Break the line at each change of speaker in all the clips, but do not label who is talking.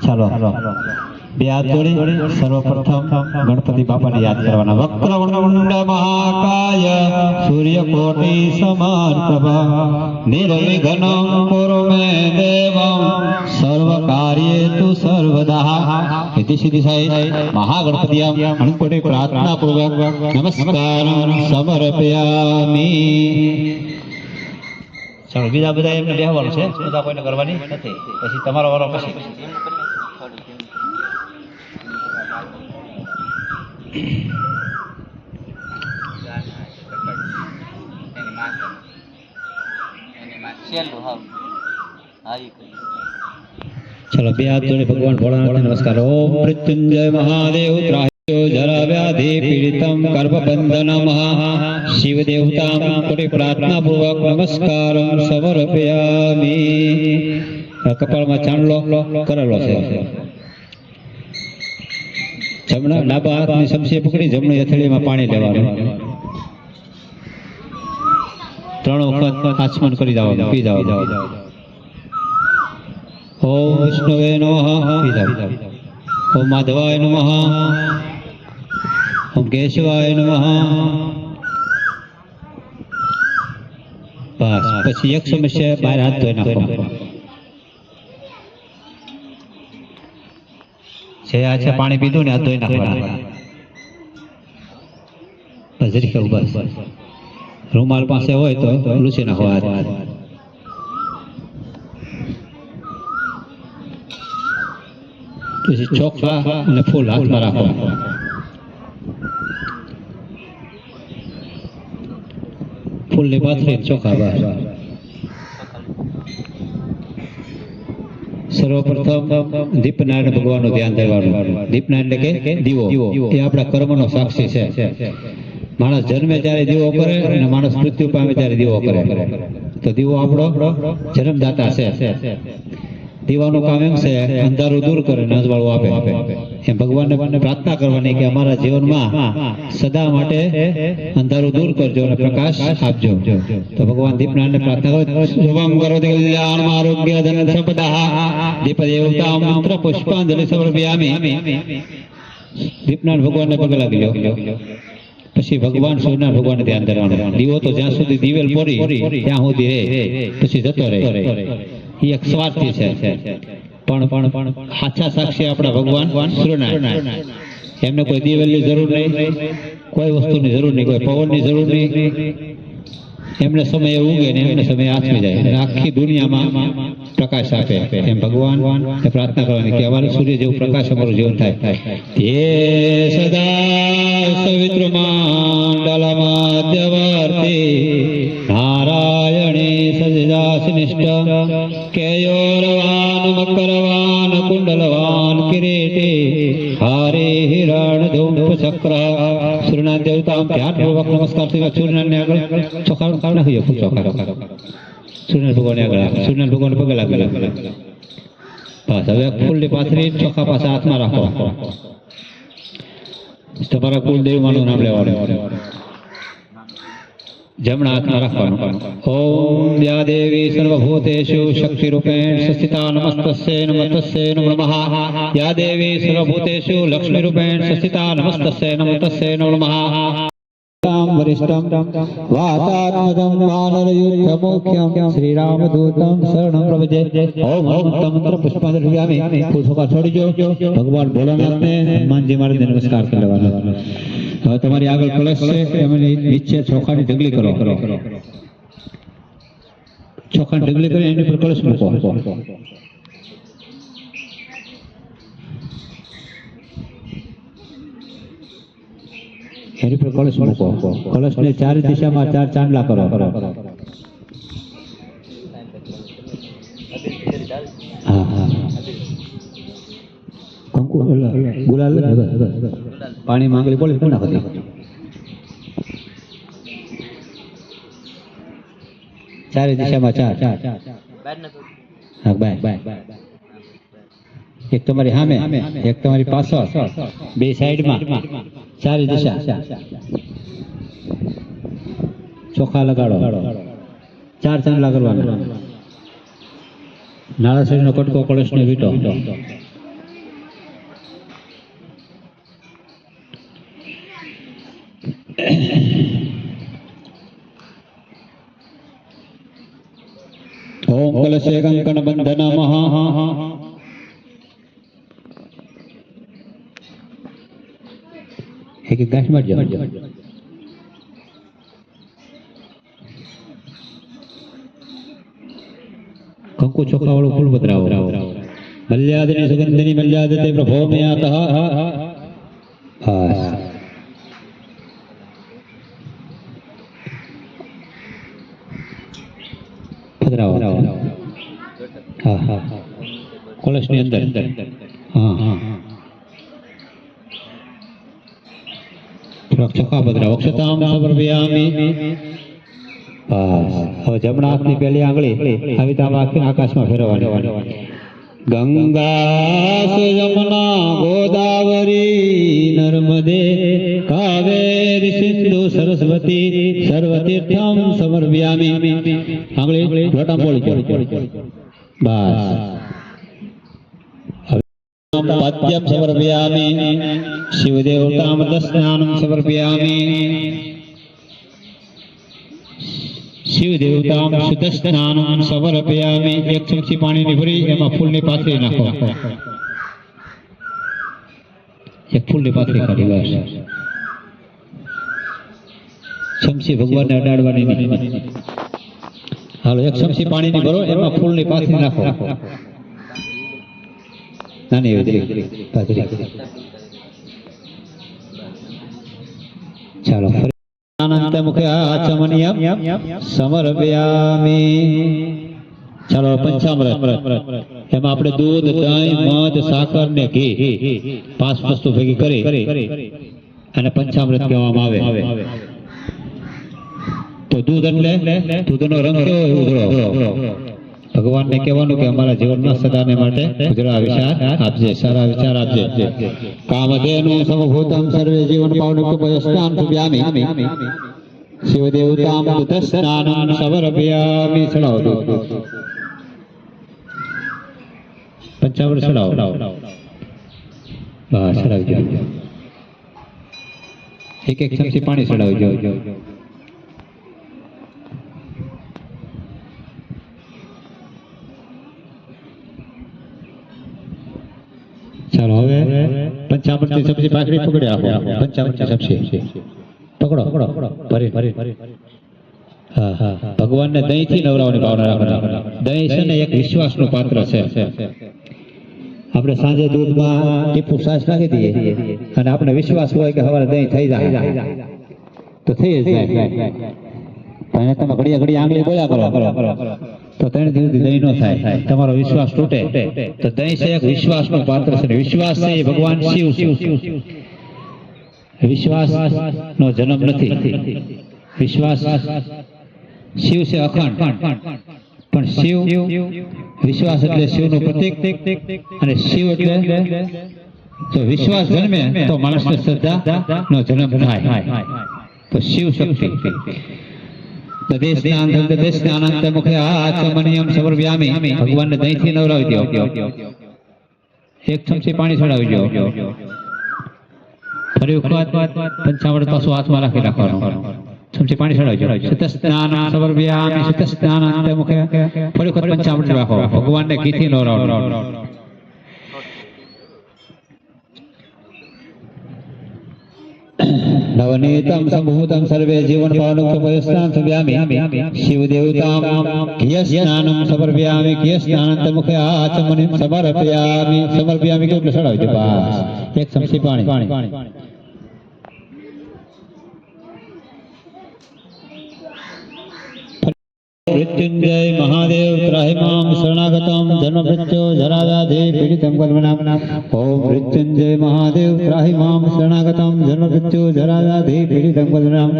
ચાલો બે હાથ જોડી સર્વપ્રથમ ગણપતિ બાપાને યાદ કરવાના. વક્રતુંડ મહાકાય સૂર્યકોટિ સમપ્રભા નિર્વિઘ્नं કુરુ મે દેવં સર્વ કાર્યેષુ સર્વદા. સિદ્ધિ સિદ્ધિ સાઈ મહાગણપતિયામ અણકોટી પ્રાર્થના પૂર્વક નમસ્કારં સમર્પયામિ. ચાલો બીજા બધા એમને બેહવાનું છે, બધા કોઈને કરવાની નથી. પછી તમારો વારો પછી. चलो બે હાથ જોડે ભગવાન ભોળાનાથને નમસ્કાર. ઓમ મૃત્યુંજય મહાદેવ ત્રાહ્યો જરા વ્યાધિ પીડિતમ કર્મબંધનમ શિવ દેવતામ કોટી પ્રાર્થના પૂર્વક નમસ્કારં સમર્પયામિ. કપાળમાં ચાંદલો કરેલો છે. જમણા ડાબા હાથની સમસી પકડી જમણી હથેળીમાં પાણી લેવાનું. 3 વખત આચમન કરી જાવ, પી જાવ. ઓમ વિષ્ણવે નમઃ, પી જાવ. ઓમ માધવાય નમઃ, ઓમ કેશવાય નમઃ. બસ પછી એક સમસ્યા બહાર હાથ ધોઈ નાખો. છે આ છે પાણી પીધું ને હાથ ધોઈ નાખવાના. બસ જરી કેવું બસ. રૂમાલ પાસે હોય તો લૂછી નાખો હાથ. પછી ચોખા અને ફૂલ હાથમાં રાખો. ફૂલની પાથરી ચોખા બહાર. સર્વપ્રથમ દીપનારાયણ ભગવાનનું ધ્યાન દેવાનું. દીપનારાયણ એટલે કે દીવો એ આપણા કર્મનો સાક્ષી છે. માણસ જન્મે ત્યારે દીવો કરે અને માણસ મૃત્યુ પામે ત્યારે દીવો કરે. તો દીવો આપણો જન્મદાતા છે. દીવાનું કામ એમ છે અંધારું દૂર કરે અને અજવાળું આપે. એમ ભગવાનને પ્રાર્થના કરવાની કે અમારા જીવનમાં સદા માટે અંધારું દૂર કરજો અને પ્રકાશ આપજો. તો ભગવાન દીપનારાયણને પ્રાર્થના કરો. શુભમ કરોતિ કલ્યાણમ આરોગ્ય ધન સંપદા દીપ દેવતા મંત્ર પુષ્પાંજલિ સમર્પયામિ. દીપનારાયણ ભગવાનને પગે લાગી લો. પછી ભગવાન સૂર્યનારાયણ ભગવાનને ધ્યાન દેવાનું. દીવો તો જ્યાં સુધી દિવેલ પોરી ત્યાં સુધી રહે, પછી જતો રહે. એ એક સ્વાર્થી છે, પણ સાચા સાક્ષી આપણા ભગવાન સૂર્યનારાયણ. એમને કોઈ દિવેલની જરૂર નહીં, કોઈ વસ્તુની જરૂર નહીં, કોઈ પવનની જરૂર નહીં. એમને સમય ઉગે ને એમને સમય આથમી જાય, આખી દુનિયામાં પ્રકાશ આપે. એમ ભગવાન પ્રાર્થના કરવાની કે અમારું સૂર્ય જેવું પ્રકાશ અમારું જીવન થાય. હે સદા સવિતૃમાંડલમધ્યવર્તી નારાયણે સજદાસનિષ્ઠ કેયોરવાન મકરવાન કુંડલવાન કિરીટે હારે હિરણ ધૂપ ચક્ર. સૂર્યનારાયણ દેવતા ધ્યાનપૂર્વક નમસ્કાર. સૂર્યનારાયણ આગળ ચોખા નાખી ચોખા. સૂર્યનારાયણ ભગવાન આગળ, સૂર્યનારાયણ ભગવાન પગે લાગેલા. બસ હવે ફૂલની પાથરી ચોખા પાછા હાથમાં રાખો. તમારા કુલદેવી માનું નામ લેવાનું. જમણા હાથમાં રાખવાનું. ઓમ યા દેવી સર્વભૂતેષુ શક્તિરૂપેણ સંસ્થિતા નમસ્તસ્યૈ નમસ્તસ્યૈ નમો નમઃ. યા દેવી સર્વભૂતેષુ લક્ષ્મીરૂપેણ સંસ્થિતા નમસ્તસ્યૈ નમસ્તસ્યૈ નમો નમઃ. વરિષ્ઠમ વાતાત્મજં વાનરયુદ્ધમુખ્યં શ્રીરામદૂતં શરણં પ્રપદ્યે. ઓમ મંત્ર પુષ્પાંજલિ. ફૂલ ચોખા છોડી દો. ભગવાન ભોળાનાથને હનુમાનજી મહારાજને નમસ્કાર કરી લેવાનો. હવે તમારી આગળ કલશ છે, એમની નીચે ચોખાની ઢગલી કરો. ચોખાની ઢગલી કરી એની પર કલશ મૂકો. એની પર કળશ મૂકો. કળશને 4 દિશામાં 4 ચાંદલા કરો. હા હા કંકુ ગુલાલ પાણી માંગલી બોલે કોના હતી. ચારે દિશામાં 4. હા બાય. એક તમારી સામે, એક તમારી પાછળ, બે સાઈડમાં, ચારે દિશા. ચોખા લગાડો. 4 ચાંદલા કરવાના. નાળા શરીરનો કટકો કળશને વીટો. ઓમ કલશે કંકણ બંધન મહા એક એક ગાંઠ મારજો કંકુ ચોખા વાળું ફૂલ પધરાવો મલ્યાદની સુગંધની મલ્યાદતે પ્રભો મે આતઃ હા પધરાવો હા હા કળશની અંદર હા હા ચોખા પધરાવો અક્ષતામ સમર્પયામિ હવે જમણા હાથની પહેલી આંગળી આવી રીતે આકાશમાં ફેરવવાની ગંગા યમુના ગોદાવરી નર્મદે કાવેરી સિંધુ સરસ્વતી સર્વતીર્થમ સમર્પયામિ આંગળી લોટા પોળી બસ પદ્યમ સમર્પયામિ શિવદેવતામ સ્નાનમ સમર્પયામિ શિવ દેવતામ શુદ્ધ સ્નાનમ સમર્પયામિ એક ચમચી પાણીની ભરી એમાં ફૂલની પાથરી નાખો એક ફૂલની પાથરી કાઢી બસ ચમચી ભગવાનને અડાડવાની નહીં હાલો એક ચમચી પાણીની ભરો એમાં ફૂલની પાથરી નાખો નાની એવી પાથરી ચાલો અનંત મુખે આચમનિયમ સમર્પયામિ ચાલો પંચામૃત એમાં આપણે દૂધ દહીં મધ સાકર ને ઘી 5 વસ્તુ ભેગી કરી અને પંચામૃત કહેવામાં આવે તો દૂધ એટલે દૂધનો રંગ કેવો ઉજળો ભગવાનને કહેવાનું કે અમારા જીવનમાં સદાને માટે ઉજળા વિચાર આપજે સારા વિચાર આપજે કામધેનુ સમભૂતમ સર્વે જીવન પાવનકુપયસ્નાન સુભ્યામિ શિવદેવતામ દુધ સ્નાનમ સમર્પયામિ ચડાવો દૂધ પંચામૃત ચડાવો બસ ચડાવજો એક એક ચમચી પાણી ચડાવજો ચાલો હવે પંચામૃતની સબ્જી પાકડી પકડી આપો પંચામૃતની સબ્જી પકડો ભરી હા હા ભગવાનને દહીંથી નવરાવવાની ભાવના રાખવાની દહીં છે ને એક વિશ્વાસનું પાત્ર છે આપણે સાંજે દૂધમાં ટીપું છાશ નાખી દઈએ અને આપણે વિશ્વાસ હોય કે સવારે દહીં થઈ જાય તો થઈ જ જાય અને તમે ઘડીએ ઘડી આંગળી બોલ્યા કરો તો 3 દિવસથી દહીં ન થાય તમારો વિશ્વાસ તૂટે તો દહીં છે એક વિશ્વાસનું પાત્ર છે વિશ્વાસ છે એ ભગવાન શિવ વિશ્વાસ નો જન્મ નથી વિશ્વાસ શિવ છે અખંડ પણ શિવ વિશ્વાસ એટલે શિવનું પ્રતીક અને શિવ એટલે જો વિશ્વાસ જન્મે તો માણસને શ્રદ્ધા નો જન્મ થાય તો શિવ શક્તિ દેશનાનંદ મુખે આચમનિયમ સમર્પયામિ ભગવાનને દહીંથી નવરાવી દો એક ચમચી પાણી ચડાવી દો ફરી વખત પંચામૃત પાછું હાથમાં રાખી રાખવાનું ચમચી પાણી ચડાવજો શતસ્નાન સમર્પયામિ શતસ્નાનંદ મુખે ફરી વખત પંચામૃત રાખો ભગવાનને ઘીથી નવરાવો નવનીતમ સંભૂતમ સર્વે જીવન પાવનોપયસ્નાન સમર્પયામિ શિવદેવતામ ઘીસ્નાનમ સમર્પયામિ ઘીસ્નાનંત મુખે આચમનિમ સમર્પયામિ સમર્પયામિ કેટલું ચડાવજો બસ એક ચમચી પાણી मृत्युंजय महादेव त्राहिमां शरणागतं जन्म मृत्यु जरा व्याधि पीडितं कल्पनाम ओम मृत्युंजय महादेव त्राहिमां शरणागतं जन्म मृत्यु जरा व्याधि पीडितं कल्पनाम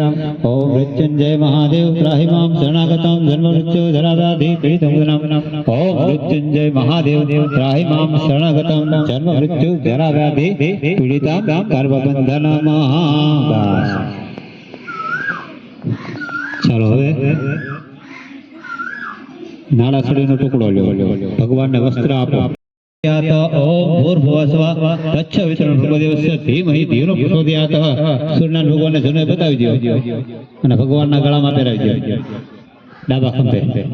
ओम मृत्युंजय महादेव त्राहिमां शरणागतं जन्म मृत्यु जरा व्याधि पीडितं कल्पनाम ओम मृत्युंजय महादेव त्राहिमां शरणागतं जन्म मृत्यु जरा व्याधि पीडितं कर्मबंधनम चलो હવે નાળાછડીનો ટુકડો લો ભગવાનને વસ્ત્ર આપો ઓમ ભૂર્ભુવસ્વ તચ્છવિતુર્ ભર્ગોદેવસ્ય ધીમહિ ધિયો પ્રચોદયાત સૂર્યના ભગવાનને જનોય બતાવી દો અને ભગવાનના ગળામાં પહેરાવી દો ડાબા ખંભે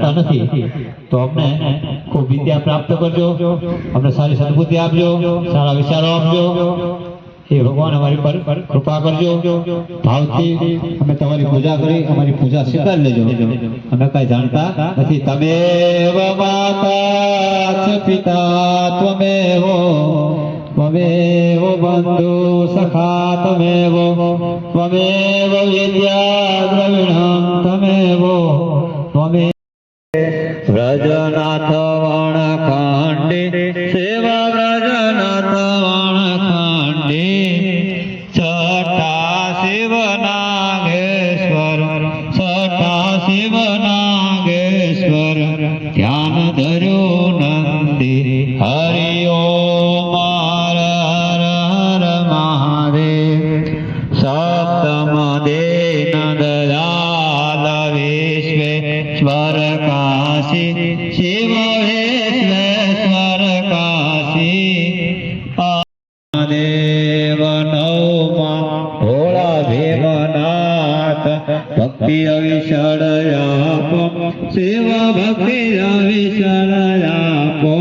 નથી તો અમને ખૂબ વિદ્યા પ્રાપ્ત કરજો, અમને સારી સદબુદ્ધિ આપજો, સારા વિચારો આપજો. હે ભગવાન અમારી પર કૃપા કરજો. ભાવથી અમે તમારી પૂજા કરી અમારી પૂજા સ્વીકાર લેજો. અમે કઈ જાણતા નથી. તમેવ માતા ચ પિતા ત્વમેવ ત્વમેવ બંધુ સખા ત્વમેવ ત્વમેવ વિદ્યા દ્રવિણમ ત્વમેવ ત્વમેવ વ્રજનાથ વણખંડે સેવા વ્રજનાથ વણખંડે છઠ્ઠા શિવ નાગેશ્વર છઠ્ઠા શિવ નાગેશ્વર ધ્યાન ધર્યો નંદી હરિ ઓમ હર હર હર મહાદેવ સપ્તમ દેન દયાલ વિશ્વેશ્વર કાશી શિવ વિશ્વેશ્વર કાશી દેવ નવમાં ભોળા ભીમનાથ ભક્તિ અવિષળ આપો શિવ ભક્તિ અવિષળ આપો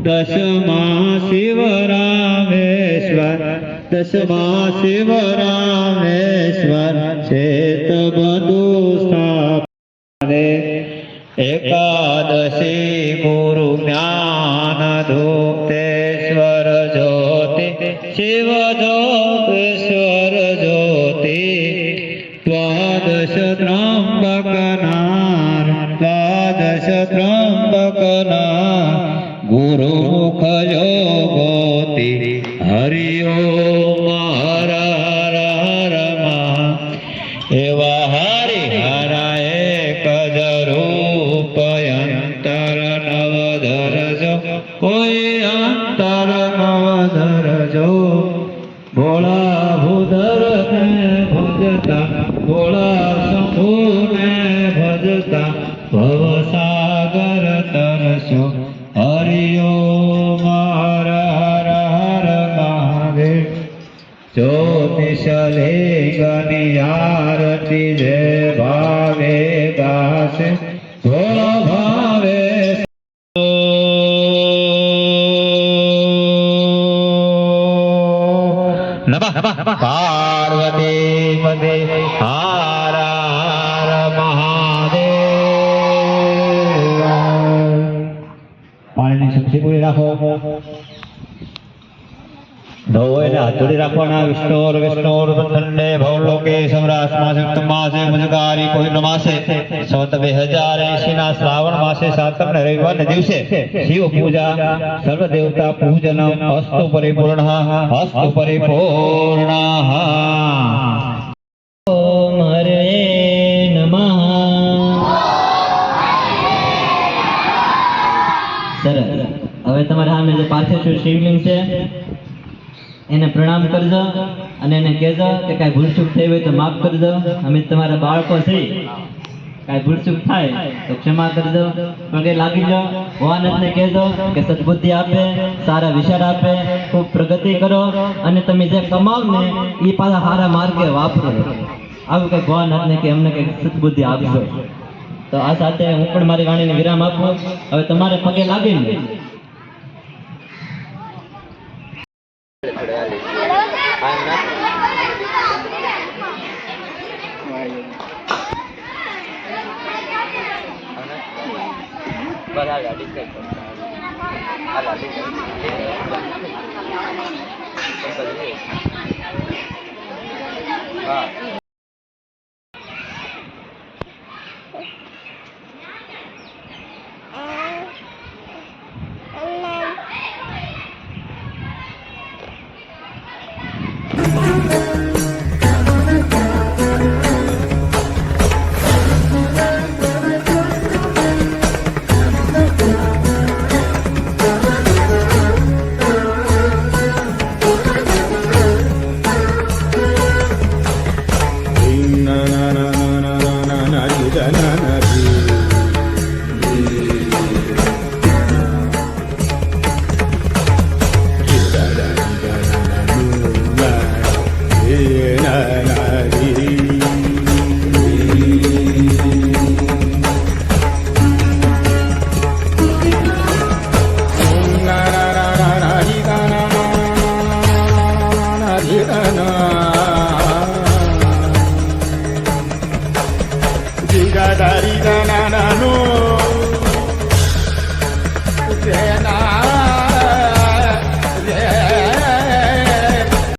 દશમા શિવ રામેશ્વર દશમા શિવ રામેશ્વર ચેત બંધુ સ્થાપને એકાદશી ગુરુ જ્ઞાન ધૂપ્તેશ્વર જ્યોતિ શિવ જ્યોતિશ્વર જ્યોતિ દ્વાદશ ત્રંબકનાર દ્વાદશ ત્રંબકનાર ગુરુ મુખ યોગોતિ હરિ ઓમ હર હર હર મહા એવા હરિ હર એક જ રૂપ અંતર નવ ધરજો કોઈ અંતર નવ ધરજો ભોળા ભૂધર ને ભજતા ભોળા શંભુ ને ભજતા ભવસાગર તરસ્યો હરિ ઓમ હર હર હર મહાદેવ જ્યોતિષલિંગની આરતી જે ભાવે ગાશે ભોળો ભાવે નમઃ પાર્વતી પદે હર હર મહાદેવ. પાણીની શક્તિ પૂરી રાખો. ધોઈને હાથ જોડી રાખવાના. વિષ્ણુર વિષ્ણુર બંધનને ભવલોકે સમ્રાસમાસે ઉત્તમાસે મુજગારી કોઈ નમાસે સંવત 2080 ના શ્રાવણ માસે સાતમ ને રવિવારને દિવસે શિવ પૂજા સર્વ દેવતા પૂજન અસ્તુ પરિપૂર્ણ અસ્તુ પરિપૂર્ણ. ઓમ હરે નમઃ. સરસ. હવે તમારા સામે જે પાર્થિવ શિવલિંગ છે એને પ્રણામ કરજો અને એને કહેજો કે કાંઈ ભૂલચૂક થઈ હોય તો માફ કરજો. અમે તમારા બાળકો છીએ, કાંઈ ભૂલચૂક થાય તો ક્ષમા કરજો. પગે લાગી જાઓ. ભગવાનને કહેજો કે સદબુદ્ધિ આપે, સારા વિચાર આપે, ખૂબ પ્રગતિ કરો અને તમે જે કમાવ ને એ પાછા સારા માર્ગે વાપરો. આવું કંઈક ભગવાનને કે અમને કંઈક સદબુદ્ધિ આપજો. તો આ સાથે હું પણ મારી વાણીને વિરામ આપું. હવે તમારે પગે લાગીને હા